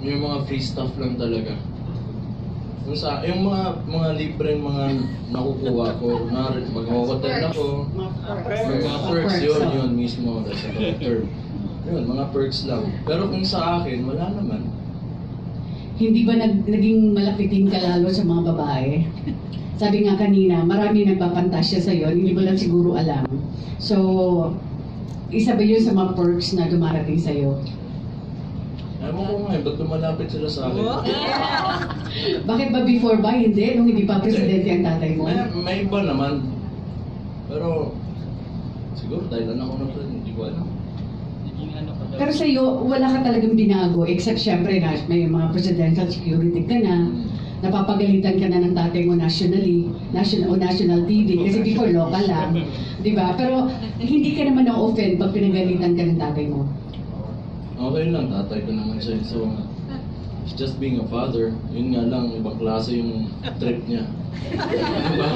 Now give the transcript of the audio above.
Yung mga free stuff lang talaga. Yung mga libreng mga nakukuha ko, pag hotel ako, may mga perks yun mismo, that's a term. Yun, mga perks lang. Pero kung sa akin, wala naman. Hindi ba naging malapitin ka lalo sa mga babae? Sabi nga kanina, marami nagpapantasya sa'yo, hindi mo lang siguro alam. So, isa ba yun sa mga perks na dumarating sa'yo? Ewan ko nga ba't lumalapit sila sa akin? Bakit ba before ba? Hindi, nung hindi pa presidente ang tatay mo? May iba naman. Pero, siguro dahil ako na presidente, hindi ko alam. Pero sa iyo, wala ka talagang binago, except syempre na may mga presidential security ka na, napapagalitan ka na ng tatay mo national TV, kasi before local lang, di ba? Pero hindi ka naman na-offend pag pinagalitan ka ng tatay mo. Okay lang, tatay ko naman siya. So, it's just being a father. Yun nga lang, ibang klase yung trip niya. Diba?